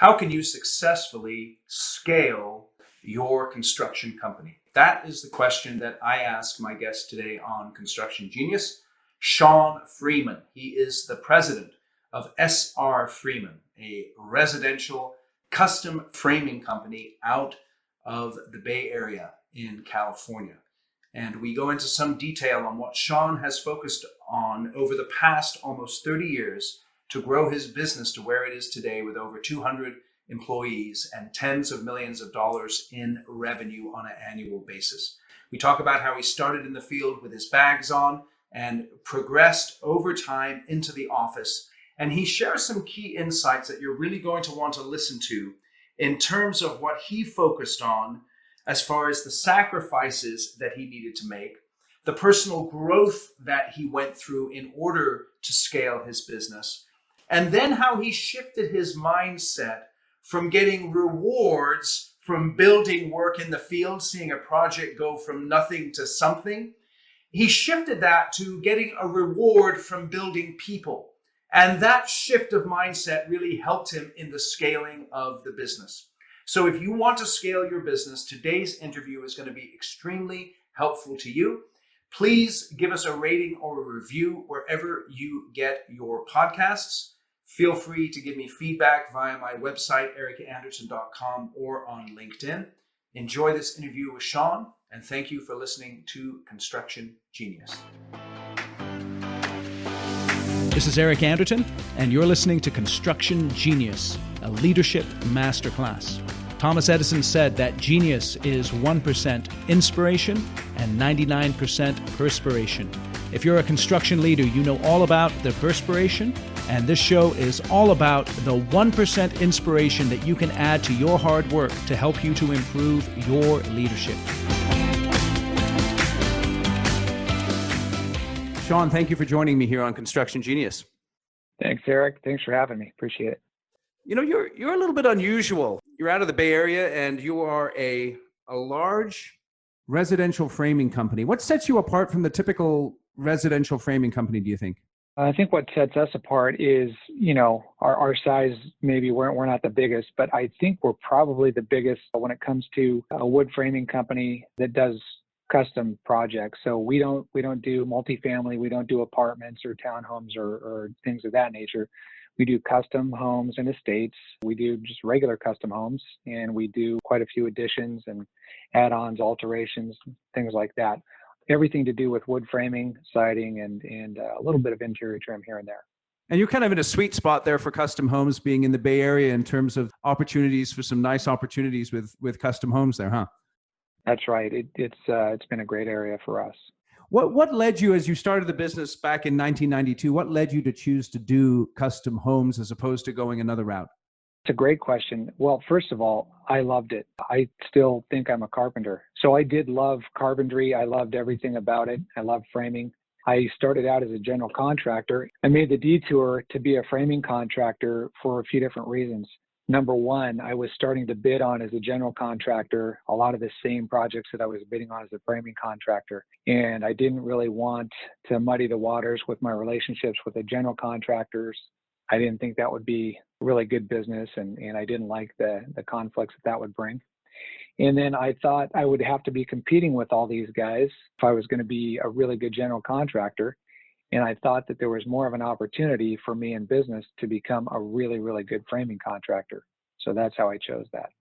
How can you successfully scale your construction company? That is the question that I ask my guest today on Construction Genius, Shone Freeman. He is the president of SR Freeman, a residential custom framing company out of the Bay Area in California. And we go into some detail on what Shone has focused on over the past almost 30 years to grow his business to where it is today with over 200 employees and tens of millions of dollars in revenue on an annual basis. We talk about how he started in the field with his bags on and progressed over time into the office. And he shares some key insights that you're really going to want to listen to in terms of what he focused on as far as the sacrifices that he needed to make, the personal growth that he went through in order to scale his business, and then how he shifted his mindset from getting rewards from building work in the field, seeing a project go from nothing to something. He shifted that to getting a reward from building people. And that shift of mindset really helped him in the scaling of the business. So if you want to scale your business, today's interview is going to be extremely helpful to you. Please give us a rating or a review wherever you get your podcasts. Feel free to give me feedback via my website, ericanderson.com, or on LinkedIn. Enjoy this interview with Shone, and thank you for listening to Construction Genius. This is Eric Anderton, and you're listening to Construction Genius, a leadership masterclass. Thomas Edison said that genius is 1% inspiration and 99% perspiration. If you're a construction leader, you know all about the perspiration, and this show is all about the 1% inspiration that you can add to your hard work to help you to improve your leadership. Shone, thank you for joining me here on Construction Genius. Thanks, Eric. Thanks for having me. Appreciate it. You know, you're a little bit unusual. You're out of the Bay Area, and you are a large residential framing company. What sets you apart from the typical residential framing company, do you think? I think what sets us apart is, our size. Maybe we're not the biggest, but I think we're probably the biggest when it comes to a wood framing company that does custom projects. So we don't do multifamily, we don't do apartments or townhomes or things of that nature. We do custom homes and estates. We do just regular custom homes, and we do quite a few additions and add-ons, alterations, things like that. Everything to do with wood framing, siding, and a little bit of interior trim here and there. And you're kind of in a sweet spot there for custom homes, being in the Bay Area in terms of opportunities for some nice opportunities with custom homes there, huh? That's right. It's been a great area for us. What led you, as you started the business back in 1992, what led you to choose to do custom homes as opposed to going another route? It's a great question. Well, first of all, I loved it. I still think I'm a carpenter. So I did love carpentry. I loved everything about it. I loved framing. I started out as a general contractor. I made the detour to be a framing contractor for a few different reasons. Number one, I was starting to bid on as a general contractor a lot of the same projects that I was bidding on as a framing contractor. And I didn't really want to muddy the waters with my relationships with the general contractors. I didn't think that would be really good business, and I didn't like the conflicts that would bring. And then I thought I would have to be competing with all these guys if I was going to be a really good general contractor. And I thought that there was more of an opportunity for me in business to become a really, really good framing contractor. So that's how I chose that.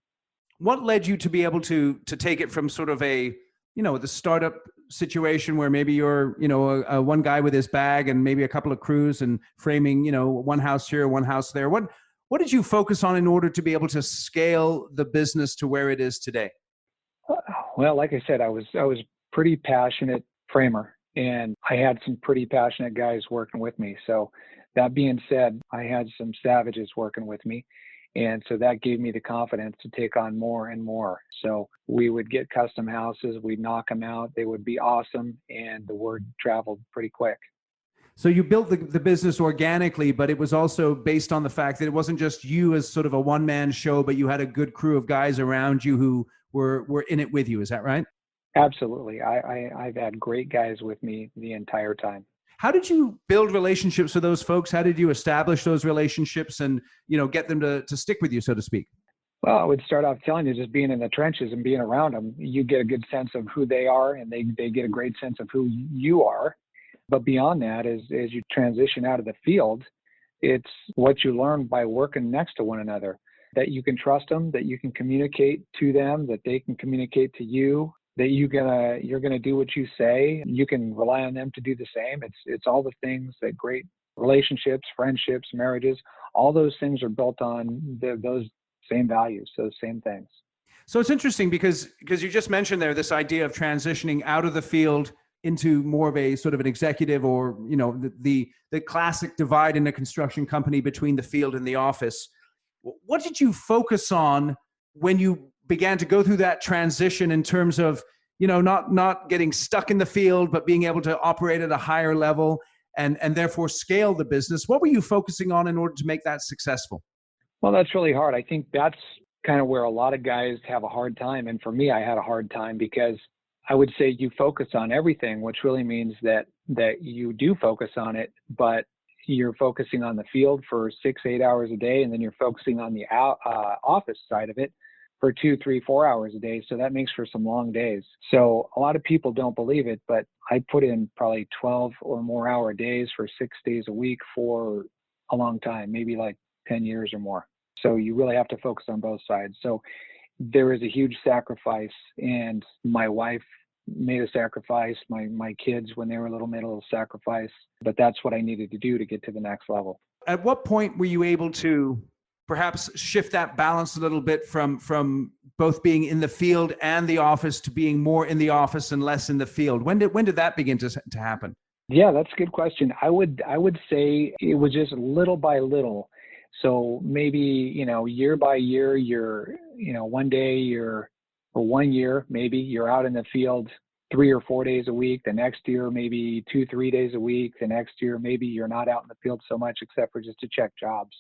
What led you to be able to take it from sort of the startup situation where maybe you're, a one guy with his bag and maybe a couple of crews and framing, one house here, one house there. What did you focus on in order to be able to scale the business to where it is today? Well, like I said, I was pretty passionate framer, and I had some pretty passionate guys working with me. So that being said, I had some savages working with me. And so that gave me the confidence to take on more and more. So we would get custom houses, we'd knock them out, they would be awesome, and the word traveled pretty quick. So you built the business organically, but it was also based on the fact that it wasn't just you as sort of a one-man show, but you had a good crew of guys around you who were in it with you. Is that right? Absolutely. I've had great guys with me the entire time. How did you build relationships with those folks? How did you establish those relationships and, get them to stick with you, so to speak? Well, I would start off telling you, just being in the trenches and being around them, you get a good sense of who they are, and they get a great sense of who you are. But beyond that, as you transition out of the field, it's what you learn by working next to one another, that you can trust them, that you can communicate to them, that they can communicate to you, that you're gonna do what you say. You can rely on them to do the same. It's all the things that great relationships, friendships, marriages, all those things are built on those same values, those same things. So it's interesting because you just mentioned there this idea of transitioning out of the field into more of a sort of an executive, or the classic divide in a construction company between the field and the office. What did you focus on when you began to go through that transition in terms of not getting stuck in the field, but being able to operate at a higher level and therefore scale the business? What were you focusing on in order to make that successful? Well, that's really hard. I think that's kind of where a lot of guys have a hard time. And for me, I had a hard time because I would say you focus on everything, which really means that you do focus on it, but you're focusing on the field for 6-8 hours a day, and then you're focusing on the office side of it for 2, 3, 4 hours a day. So that makes for some long days. So a lot of people don't believe it, but I put in probably 12 or more hour days for 6 days a week for a long time, maybe like 10 years or more. So you really have to focus on both sides. So there is a huge sacrifice, and my wife made a sacrifice. My kids, when they were little, made a little sacrifice, but that's what I needed to do to get to the next level. At what point were you able to perhaps shift that balance a little bit from both being in the field and the office to being more in the office and less in the field? When did that begin to happen? Yeah, that's a good question. I would say it was just little by little. So maybe, year by year, or 1 year, maybe you're out in the field 3 or 4 days a week. The next year, maybe 2, 3 days a week. The next year, maybe you're not out in the field so much except for just to check jobs.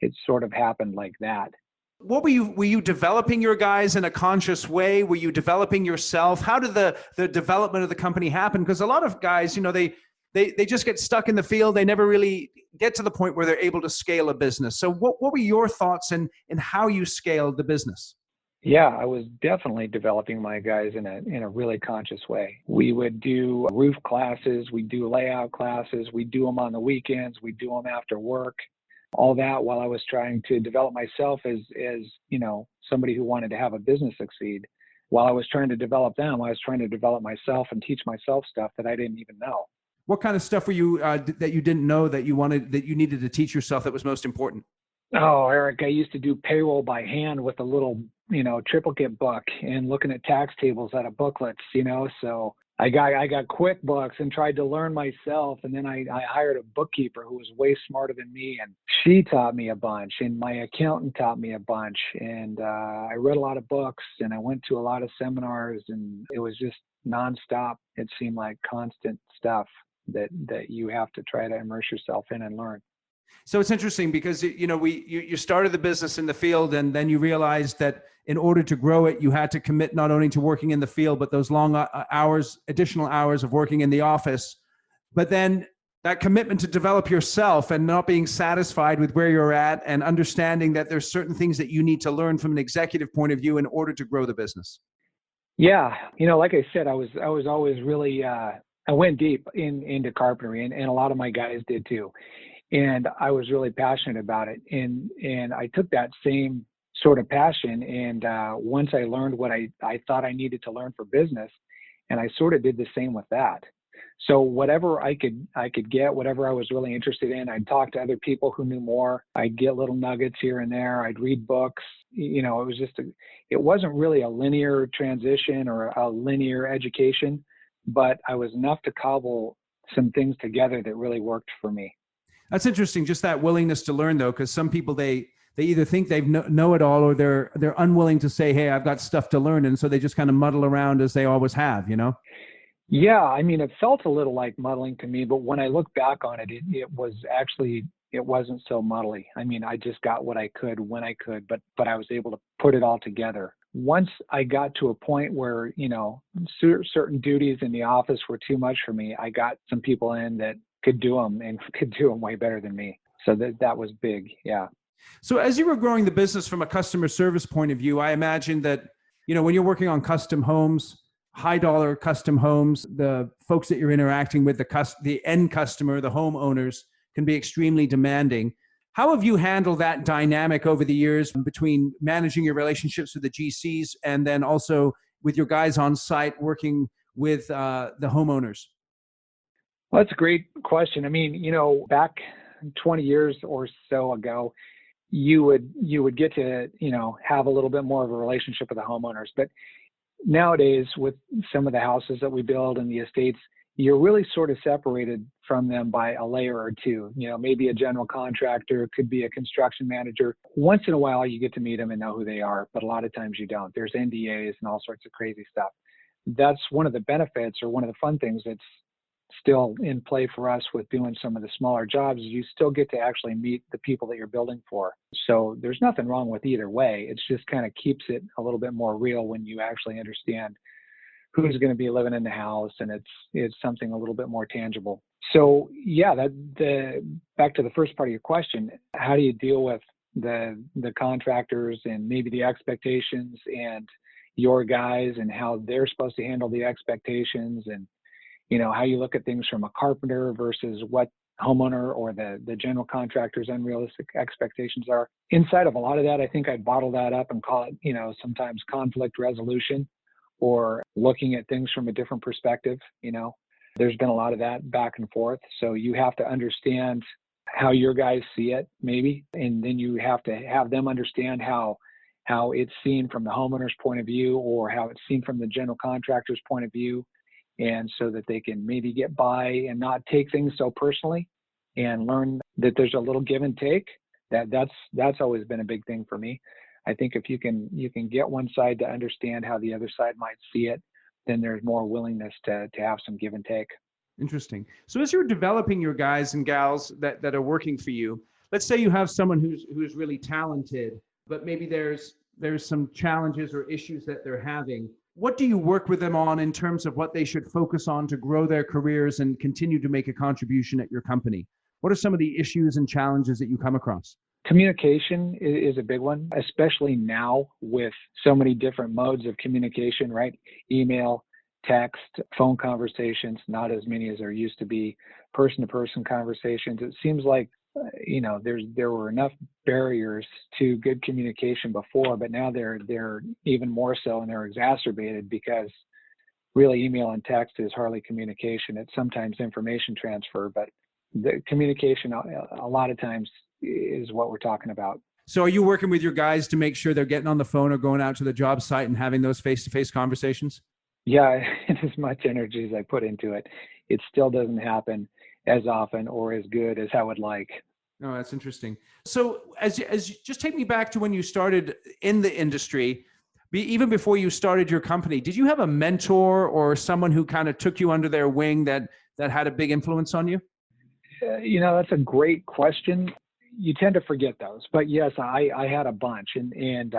It sort of happened like that. What were you developing your guys in a conscious way? Were you developing yourself? How did the development of the company happen? Because a lot of guys, they just get stuck in the field. They never really get to the point where they're able to scale a business. So what were your thoughts in how you scaled the business? Yeah, I was definitely developing my guys in a really conscious way. We would do roof classes, we do layout classes, we do them on the weekends, we do them after work. All that while I was trying to develop myself as somebody who wanted to have a business succeed. While I was trying to develop them, I was trying to develop myself and teach myself stuff that I didn't even know. What kind of stuff were you that you didn't know that you needed to teach yourself that was most important? Oh, Eric, I used to do payroll by hand with a little, triplicate book and looking at tax tables out of booklets, so I got QuickBooks and tried to learn myself. And then I hired a bookkeeper who was way smarter than me, and she taught me a bunch, and my accountant taught me a bunch. And I read a lot of books, and I went to a lot of seminars, and it was just nonstop. It seemed like constant stuff that you have to try to immerse yourself in and learn. So it's interesting because you started the business in the field, and then you realized that in order to grow it, you had to commit not only to working in the field, but those long additional hours of working in the office. But then that commitment to develop yourself and not being satisfied with where you're at, and understanding that there's certain things that you need to learn from an executive point of view in order to grow the business. Yeah, like I said, I was always really I went deep into carpentry, and a lot of my guys did too. And I was really passionate about it. And I took that same sort of passion. And once I learned what I thought I needed to learn for business, and I sort of did the same with that. So whatever I could get, whatever I was really interested in, I'd talk to other people who knew more. I'd get little nuggets here and there. I'd read books. It was just it wasn't really a linear transition or a linear education, but I was enough to cobble some things together that really worked for me. That's interesting, just that willingness to learn, though, because some people, they either think they know it all, or they're unwilling to say, hey, I've got stuff to learn. And so they just kind of muddle around as they always have, Yeah, I mean, it felt a little like muddling to me, but when I look back on it, it wasn't so muddly. I mean, I just got what I could when I could, but I was able to put it all together. Once I got to a point where, certain duties in the office were too much for me, I got some people in that could do them and could do them way better than me. So that was big. Yeah. So as you were growing the business from a customer service point of view, I imagine that, when you're working on custom homes, high dollar custom homes, the folks that you're interacting with, the end customer, the homeowners, can be extremely demanding. How have you handled that dynamic over the years between managing your relationships with the GCs and then also with your guys on site working with the homeowners? Well, that's a great question. I mean, back 20 years or so ago, you would get to, have a little bit more of a relationship with the homeowners. But nowadays, with some of the houses that we build and the estates, you're really sort of separated from them by a layer or two. Maybe a general contractor, could be a construction manager. Once in a while, you get to meet them and know who they are, but a lot of times you don't. There's NDAs and all sorts of crazy stuff. That's one of the benefits, or one of the fun things that's still in play for us with doing some of the smaller jobs, is you still get to actually meet the people that you're building for. So there's nothing wrong with either way. It's just kind of keeps it a little bit more real when you actually understand who's going to be living in the house, and it's something a little bit more tangible. So yeah, back to the first part of your question, how do you deal with the contractors and maybe the expectations and your guys and how they're supposed to handle the expectations, and how you look at things from a carpenter versus what homeowner or the general contractor's unrealistic expectations are. Inside of a lot of that, I think I'd bottle that up and call it, sometimes conflict resolution, or looking at things from a different perspective. There's been a lot of that back and forth. So you have to understand how your guys see it, maybe, and then you have to have them understand how it's seen from the homeowner's point of view, or how it's seen from the general contractor's point of view. And so that they can maybe get by and not take things so personally, and learn that there's a little give and take. That's always been a big thing for me. I think if you can get one side to understand how the other side might see it, then there's more willingness to have some give and take. Interesting. So as you're developing your guys and gals that are working for you, let's say you have someone who's really talented, but maybe there's some challenges or issues that they're having. What do you work with them on in terms of what they should focus on to grow their careers and continue to make a contribution at your company? What are some of the issues and challenges that you come across? Communication is a big one, especially now with so many different modes of communication, right? Email, text, phone conversations, not as many as there used to be, person-to-person conversations. It seems like there were enough barriers to good communication before, but now they're even more so, and they're exacerbated because really email and text is hardly communication. It's sometimes information transfer, but the communication a lot of times is what we're talking about. So are you working with your guys to make sure they're getting on the phone or going out to the job site and having those face-to-face conversations? Yeah, as much energy as I put into it, it still doesn't happen as often or as good as I would like. Oh, that's interesting. So as just take me back to when you started in the industry, even before you started your company, did you have a mentor or someone who kind of took you under their wing that had a big influence on you? That's a great question. You tend to forget those, but yes, I had a bunch, and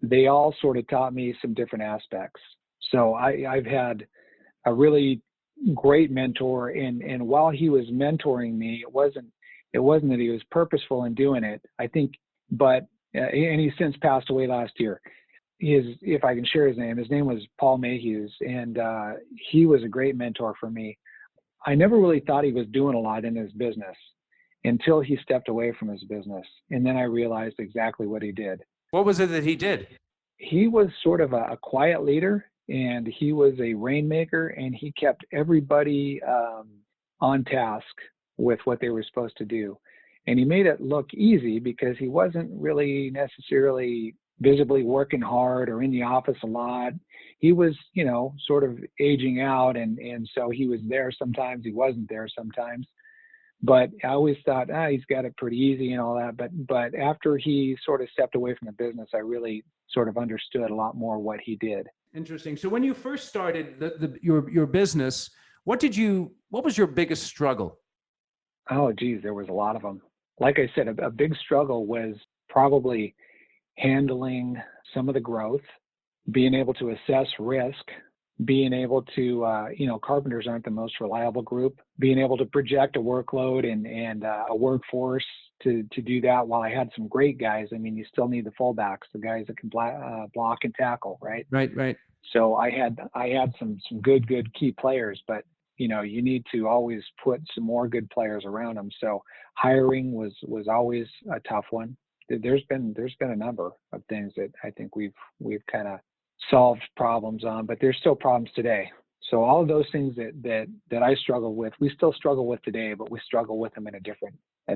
they all sort of taught me some different aspects. So I've had a really great mentor, and while he was mentoring me, it wasn't that he was purposeful in doing it, I think, but and he's since passed away last year. If I can share his name was Paul Mayhews, and he was a great mentor for me. I never really thought he was doing a lot in his business until he stepped away from his business, and then I realized exactly what he did. What was it that he did? He was sort of a quiet leader, and he was a rainmaker, and he kept everybody on task with what they were supposed to do. And he made it look easy because he wasn't really necessarily visibly working hard or in the office a lot. He was, sort of aging out, and so he was there sometimes, he wasn't there sometimes. But I always thought, he's got it pretty easy and all that. But after he sort of stepped away from the business, I really sort of understood a lot more what he did. Interesting. So when you first started your business, what was your biggest struggle? Oh, geez, there was a lot of them. Like I said, a big struggle was probably handling some of the growth, being able to assess risk, being able to, carpenters aren't the most reliable group, being able to project a workload and a workforce to do that. While I had some great guys, I mean, you still need the fullbacks, the guys that can block and tackle, right? Right. So I had some good key players, but you need to always put some more good players around them. So hiring was always a tough one. There's been a number of things that I think we've kind of solved problems on, but there's still problems today. So all of those things that I struggle with, we still struggle with today, but we struggle with them in a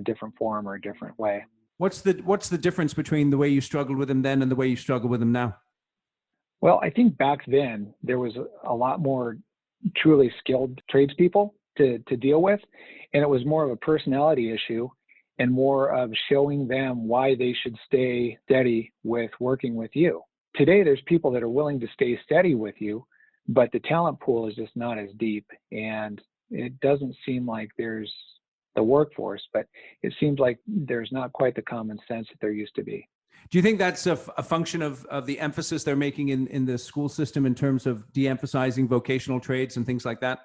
different form or a different way. What's the difference between the way you struggled with them then and the way you struggle with them now? Well, I think back then there was a lot more truly skilled tradespeople to deal with, and it was more of a personality issue and more of showing them why they should stay steady with working with you. Today, there's people that are willing to stay steady with you, but the talent pool is just not as deep, and it doesn't seem like there's the workforce, but it seems like there's not quite the common sense that there used to be. Do you think that's a function of the emphasis they're making in the school system in terms of de-emphasizing vocational trades and things like that?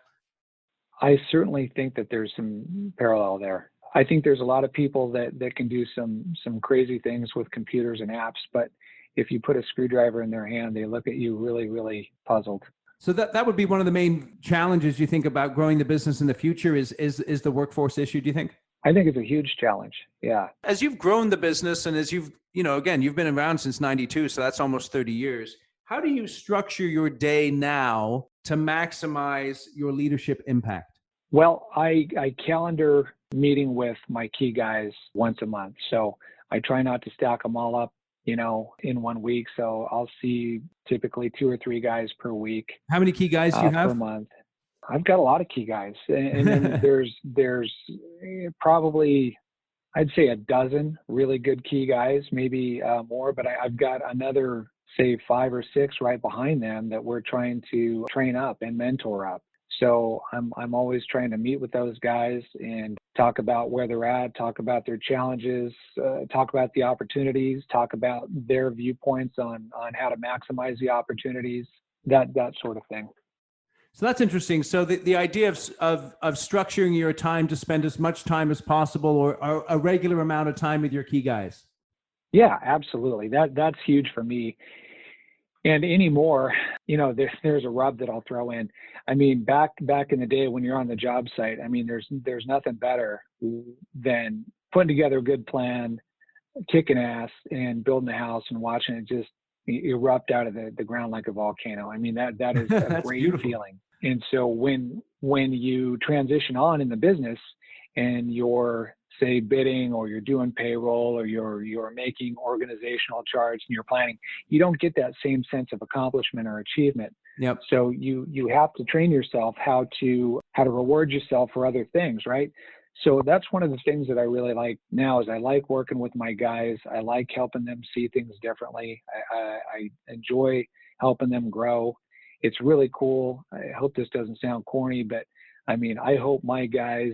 I certainly think that there's some parallel there. I think there's a lot of people that can do some crazy things with computers and apps, but if you put a screwdriver in their hand, they look at you really, really puzzled. So that would be one of the main challenges you think about growing the business in the future is the workforce issue, do you think? I think it's a huge challenge. Yeah. As you've grown the business and as you've been around since 92, so that's almost 30 years. How do you structure your day now to maximize your leadership impact? Well, I calendar meeting with my key guys once a month. So I try not to stack them all up, in 1 week. So I'll see typically 2 or 3 guys per week. How many key guys do you have? Per month? I've got a lot of key guys. And then there's probably, I'd say, a dozen really good key guys, maybe more, but I've got another, say 5 or 6 right behind them that we're trying to train up and mentor up. So I'm always trying to meet with those guys and talk about where they're at, talk about their challenges, talk about the opportunities, talk about their viewpoints on how to maximize the opportunities, that sort of thing. So that's interesting. So the idea of structuring your time to spend as much time as possible or a regular amount of time with your key guys. Yeah, absolutely. That's huge for me. And anymore, there's a rub that I'll throw in. I mean, back in the day when you're on the job site, I mean, there's nothing better than putting together a good plan, kicking ass, and building a house and watching it just erupt out of the ground like a volcano. I mean, that is a great beautiful feeling. And so when you transition on in the business and you're, say, bidding or you're doing payroll or you're making organizational charts and you're planning, you don't get that same sense of accomplishment or achievement. Yep. So you have to train yourself how to reward yourself for other things, right? So that's one of the things that I really like now is I like working with my guys. I like helping them see things differently. I enjoy helping them grow. It's really cool. I hope this doesn't sound corny, but I mean, I hope my guys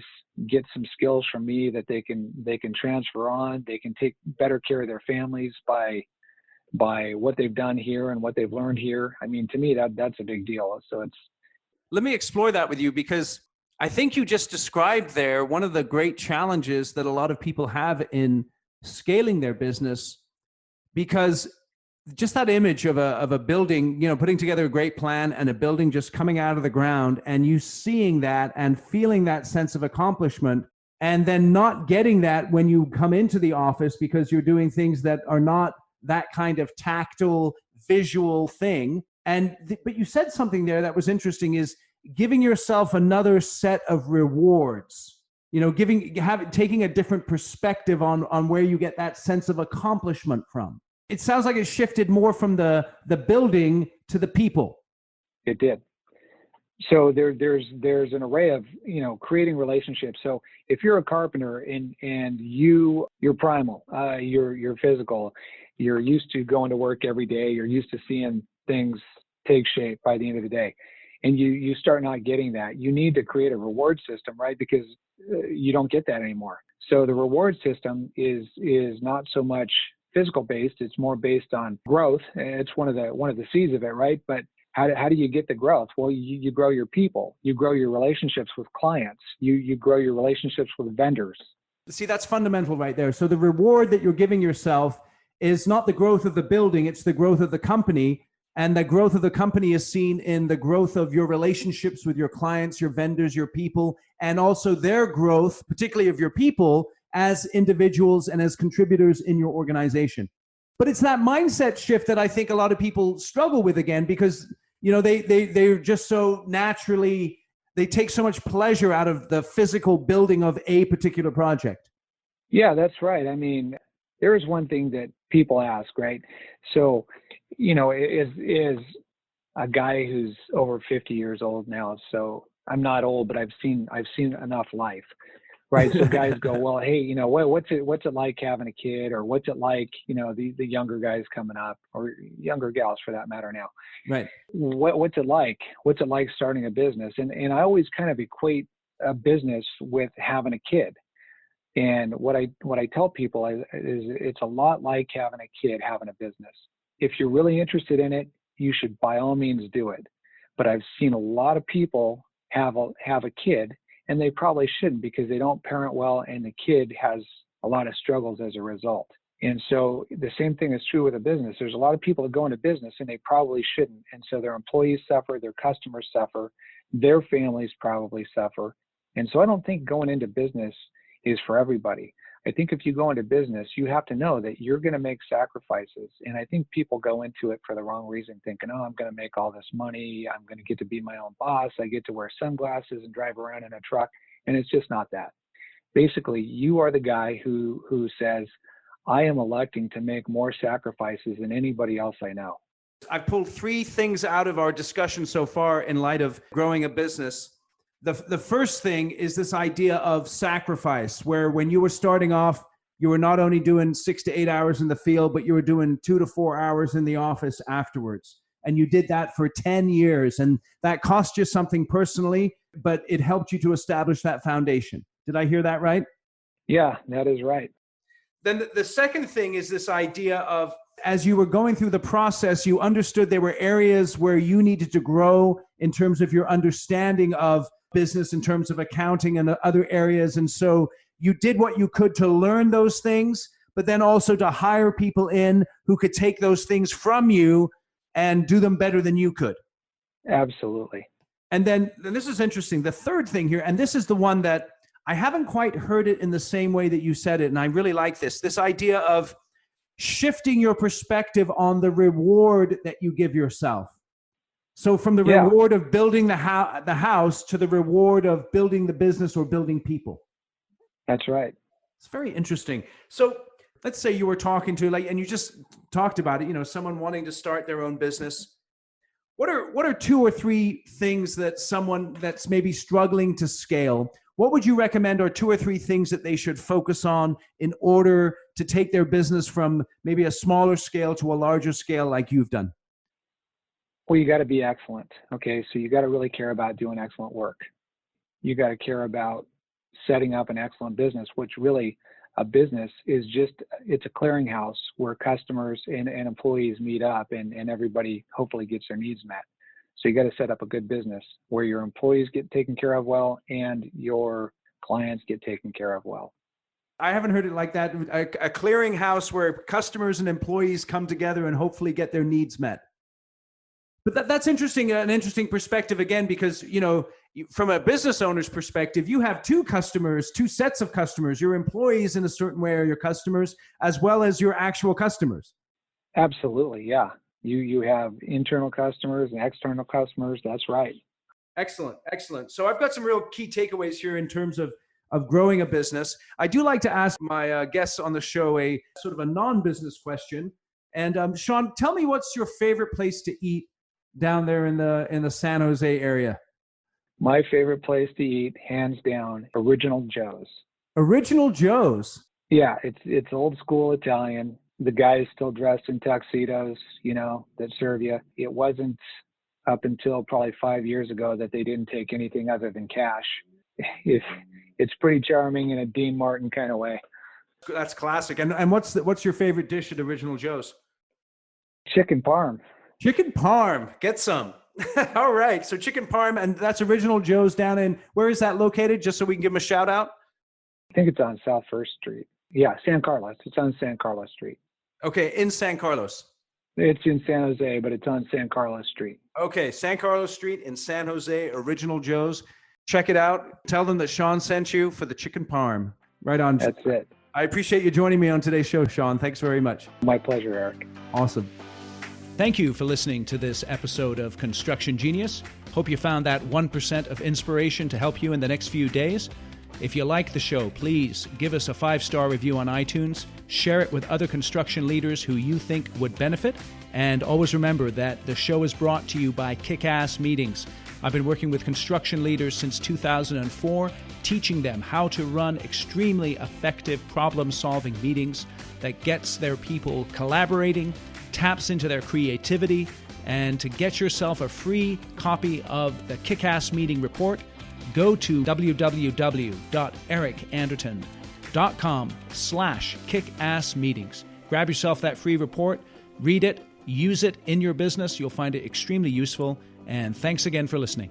get some skills from me that they can transfer on. They can take better care of their families by what they've done here and what they've learned here. I mean, to me, that's a big deal. So let me explore that with you, because I think you just described there one of the great challenges that a lot of people have in scaling their business, because just that image of a building, putting together a great plan and a building just coming out of the ground and you seeing that and feeling that sense of accomplishment, and then not getting that when you come into the office because you're doing things that are not that kind of tactile, visual thing. But you said something there that was interesting, is giving yourself another set of rewards, taking a different perspective on where you get that sense of accomplishment from. It sounds like it shifted more from the building to the people. It did. So there's an array of, creating relationships. So if you're a carpenter and you're primal, you're physical, you're used to going to work every day, you're used to seeing things take shape by the end of the day, and you start not getting that, you need to create a reward system, right? Because you don't get that anymore. So the reward system is not so much physical based, it's more based on growth. It's one of the C's of it, right? But How do you get the growth? Well, you grow your people, you grow your relationships with clients, you grow your relationships with vendors. See, that's fundamental right there. So the reward that you're giving yourself is not the growth of the building, it's the growth of the company. And the growth of the company is seen in the growth of your relationships with your clients, your vendors, your people, and also their growth, particularly of your people as individuals and as contributors in your organization. But it's that mindset shift that I think a lot of people struggle with again, because they're just so naturally, they take so much pleasure out of the physical building of a particular project. Yeah, that's right. I mean, there is one thing that people ask, right? So, is a guy who's over 50 years old now. So I'm not old, but I've seen enough life, right? So guys go, well, hey, what's it like having a kid, or what's it like, the younger guys coming up, or younger gals for that matter now. Right. What's it like? What's it like starting a business? And I always kind of equate a business with having a kid. And what I tell people is it's a lot like having a kid having a business. If you're really interested in it, you should by all means do it. But I've seen a lot of people have a kid, and they probably shouldn't, because they don't parent well, and the kid has a lot of struggles as a result. And so the same thing is true with a business. There's a lot of people that go into business and they probably shouldn't. And so their employees suffer, their customers suffer, their families probably suffer. And so I don't think going into business is for everybody. I think if you go into business, you have to know that you're going to make sacrifices. And I think people go into it for the wrong reason, thinking, oh, I'm going to make all this money. I'm going to get to be my own boss. I get to wear sunglasses and drive around in a truck. And it's just not that. Basically, you are the guy who says, I am electing to make more sacrifices than anybody else I know. I've pulled 3 things out of our discussion so far in light of growing a business. The first thing is this idea of sacrifice, where when you were starting off, you were not only doing 6 to 8 hours in the field, but you were doing 2 to 4 hours in the office afterwards. And you did that for 10 years. And that cost you something personally, but it helped you to establish that foundation. Did I hear that right? Yeah, that is right. Then the second thing is this idea of, as you were going through the process, you understood there were areas where you needed to grow in terms of your understanding of business, in terms of accounting and other areas. And so you did what you could to learn those things, but then also to hire people in who could take those things from you and do them better than you could. Absolutely. And then this is interesting. The third thing here, and this is the one that I haven't quite heard it in the same way that you said it, and I really like this idea of shifting your perspective on the reward that you give yourself. So from the reward of building the house to the reward of building the business or building people. That's right. It's very interesting. So let's say you were talking to, and you just talked about it, someone wanting to start their own business. What are 2 or 3 things that someone that's maybe struggling to scale, what would you recommend are 2 or 3 things that they should focus on in order to take their business from maybe a smaller scale to a larger scale like you've done? Well, you got to be excellent. Okay. So you got to really care about doing excellent work. You got to care about setting up an excellent business, which really a business is it's a clearinghouse where customers and employees meet up and everybody hopefully gets their needs met. So you got to set up a good business where your employees get taken care of well and your clients get taken care of well. I haven't heard it like that. A clearinghouse where customers and employees come together and hopefully get their needs met. But that's interesting, an interesting perspective again, because, from a business owner's perspective, you have 2 sets of customers, your employees in a certain way are your customers, as well as your actual customers. Absolutely. Yeah. You have internal customers and external customers. That's right. Excellent. Excellent. So I've got some real key takeaways here in terms of growing a business. I do like to ask my guests on the show a sort of a non-business question. And Shone, tell me, what's your favorite place to eat down there in the San Jose area? My favorite place to eat, hands down, Original Joe's. Original Joe's? Yeah, it's old school Italian. The guys still dressed in tuxedos, that serve you. It wasn't up until probably 5 years ago that they didn't take anything other than cash. It's pretty charming in a Dean Martin kind of way. That's classic. And what's your favorite dish at Original Joe's? Chicken parm. Chicken parm. Get some. All right. So Chicken Parm, and that's Original Joe's down in, where is that located? Just so we can give them a shout out. I think it's on South First Street. Yeah, San Carlos. It's on San Carlos Street. Okay, in San Carlos. It's in San Jose, but it's on San Carlos Street. Okay, San Carlos Street in San Jose, Original Joe's. Check it out. Tell them that Sean sent you for the Chicken Parm. Right on. That's it. I appreciate you joining me on today's show, Sean. Thanks very much. My pleasure, Eric. Awesome. Thank you for listening to this episode of Construction Genius. Hope you found that 1% of inspiration to help you in the next few days. If you like the show, please give us a 5-star review on iTunes, share it with other construction leaders who you think would benefit, and always remember that the show is brought to you by Kick-Ass Meetings. I've been working with construction leaders since 2004, teaching them how to run extremely effective problem-solving meetings that gets their people collaborating, taps into their creativity, and to get yourself a free copy of the Kick-Ass Meeting Report, go to www.ericanderton.com/kickassmeetings. Grab yourself that free report, read it, use it in your business. You'll find it extremely useful. And thanks again for listening.